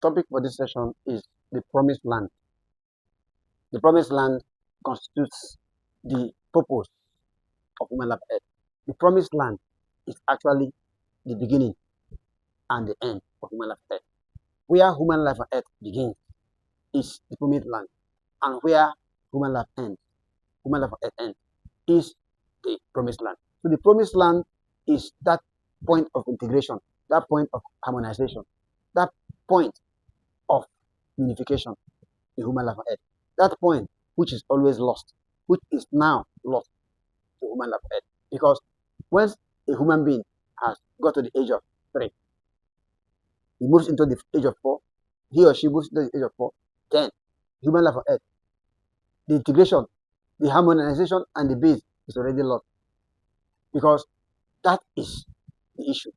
topic for this session is the promised land. The promised land constitutes the purpose of human life on earth. The promised land is actually the beginning and the end of human life on earth. Where human life on earth begins is the promised land, and where human life on earth ends, is the promised land. So the promised land is that point of integration, that point of harmonization, that point of unification in human life on earth. That point which is always lost, which is now lost to human life on earth. Because once a human being has got to the age of 3, he moves into the age of 4, he or she moves into the age of 4, then human life on earth, the integration, the harmonization, and the base is already lost. Because that is the issue.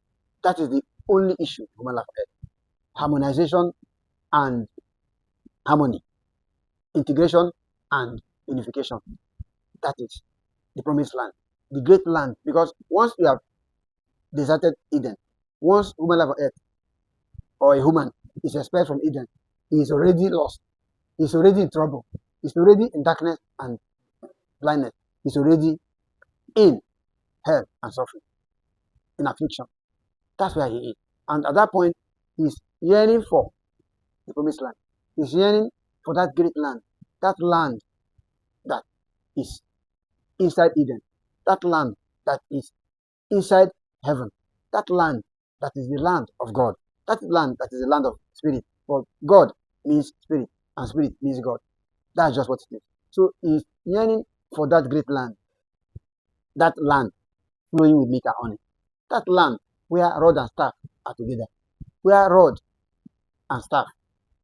That is the only issue in human life on earth. Harmonization and harmony, integration and unification. That is the promised land, the great land. Because once we have deserted Eden, once human life on earth or a human is expelled from Eden, he is already lost. He's already in trouble. He's already in darkness and blindness. He's already in hell and suffering, in affliction. That's where he is. And at that point, he's yearning for the promised land. He's yearning for that great land, that land that is inside Eden, that land that is inside heaven, that land that is the land of God, that land that is the land of spirit. For God means spirit, and spirit means God. That's just what it is. So he's yearning for that great land, that land flowing with milk and honey, that land where rod and staff are together, where rod and staff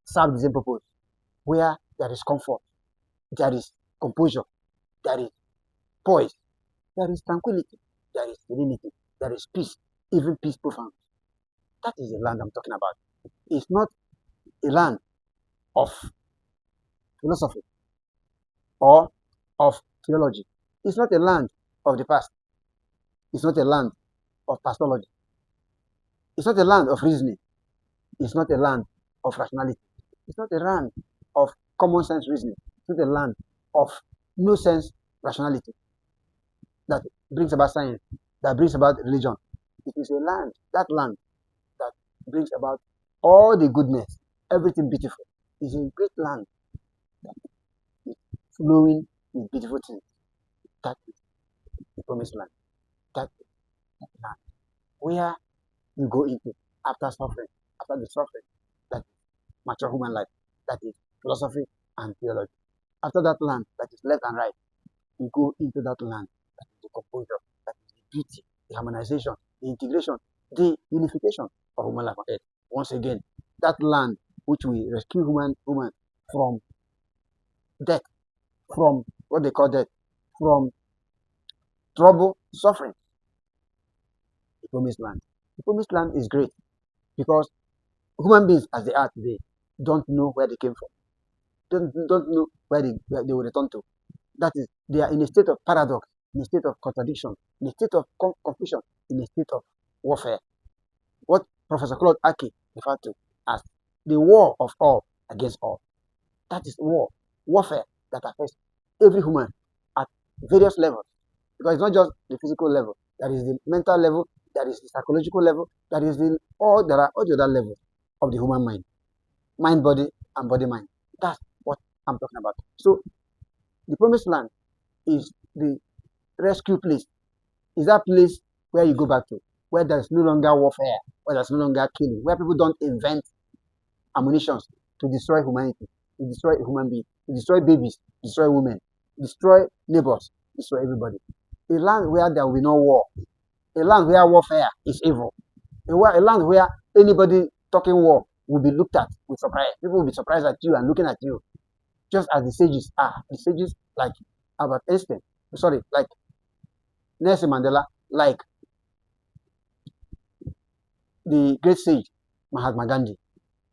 serve the same purpose, where there is comfort, there is composure, there is poise, there is tranquility, there is serenity, there is peace, even peace profound. That is the land I'm talking about. It's not a land of philosophy or of theology. It's not a land of the past. It's not a land of pastology. It's not a land of reasoning. It's not a land of rationality. It's not a land of common sense reasoning. It's not a land of no sense rationality that brings about science, that brings about religion. It is a land, that land that brings about all the goodness, everything beautiful. It's a great land that is flowing with beautiful things. That is the promised land. That is that land where you go into after suffering, after the suffering, that is mature human life, that is philosophy and theology. After that land, that is left and right, you go into that land, that is the composure, that is the beauty, the harmonization, the integration, the unification of human life on earth. Once again, that land which we rescue human from death, from what they call death, from trouble, suffering, the promised land. The promised land is great because human beings as they are today don't know where they came from, don't know where they will return to. That is, they are in a state of paradox, in a state of contradiction, in a state of confusion, in a state of warfare. What Professor Claude Aki referred to as the war of all against all. That is warfare that affects every human at various levels. Because it's not just the physical level, there is the mental level, there is the psychological level, there are all the other levels of the human mind. Mind, body, and body, mind. That's what I'm talking about. So the promised land is the rescue place. Is that place where you go back to, where there's no longer warfare, where there's no longer killing, where people don't invent ammunition to destroy humanity, to destroy a human being, to destroy babies, destroy women, destroy neighbors, destroy everybody. A land where there will be no war, a land where warfare is evil, a land where anybody talking war will be looked at with surprise. People will be surprised at you and looking at you, just as the sages are. The sages like Albert Einstein, sorry, like Nelson Mandela, like the great sage Mahatma Gandhi.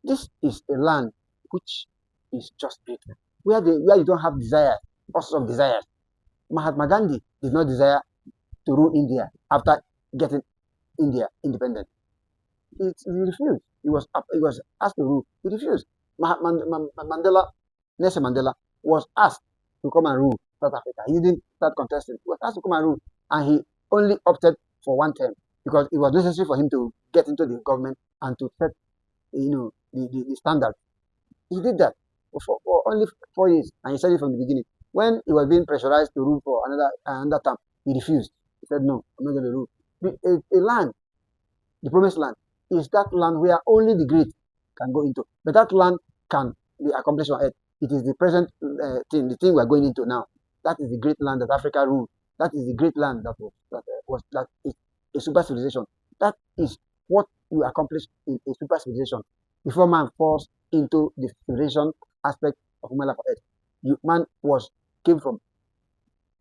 This is a land which is just beautiful, where you don't have desires, all sorts of desires. Mahatma Gandhi did not desire to rule India after getting India independent. He refused. he was asked to rule. He refused. Mandela, Nelson Mandela, was asked to come and rule South Africa. He didn't start contesting. He was asked to come and rule, and he only opted for one term because it was necessary for him to get into the government and to set, the standard. He did that for only 4 years, and he said it from the beginning. When he was being pressurized to rule for another term, he refused. He said, "No, I'm not going to rule." A land, the promised land, is that land where only the great can go into. But that land can be accomplished on earth. It is the present thing, the thing we are going into now. That is the great land that Africa ruled. That is the great land that is a super civilization. That is what you accomplish in a super civilization before man falls into the civilization aspect of human life on earth. Man came from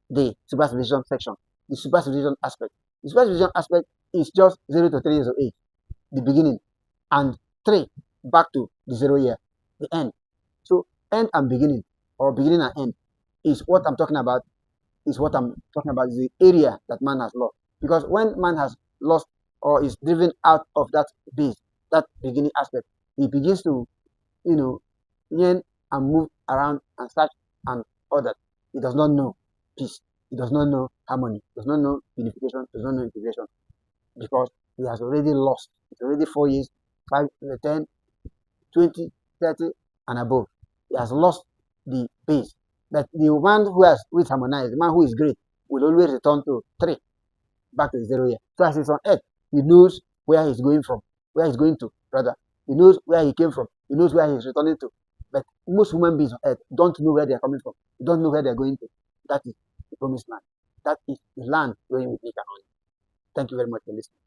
the super civilization section, the super civilization aspect. The super civilization aspect is just 0 to 3 years of age, the beginning, and 3 back to the 0 year, the end. So end and beginning, or beginning and end, is what I'm talking about. Is what I'm talking about is the area that man has lost. Because when man has lost or is driven out of that base, that beginning aspect, he begins to, yearn and move around and search and order. He does not know peace. He does not know harmony. He does not know unification. He does not know integration because he has already lost. It's already 4 years, 5, 10, 20, 30, and above. He has lost the base. But the one who is harmonized, the man who is great, will always return to 3, back to the 0 year. So as he's on earth, he knows where he's going from, where he's going to, rather. He knows where he came from. He knows where he's returning to. But most human beings on earth don't know where they are coming from. They don't know where they're going to. That is the promised land. That is the land where we make an honor. Thank you very much for listening.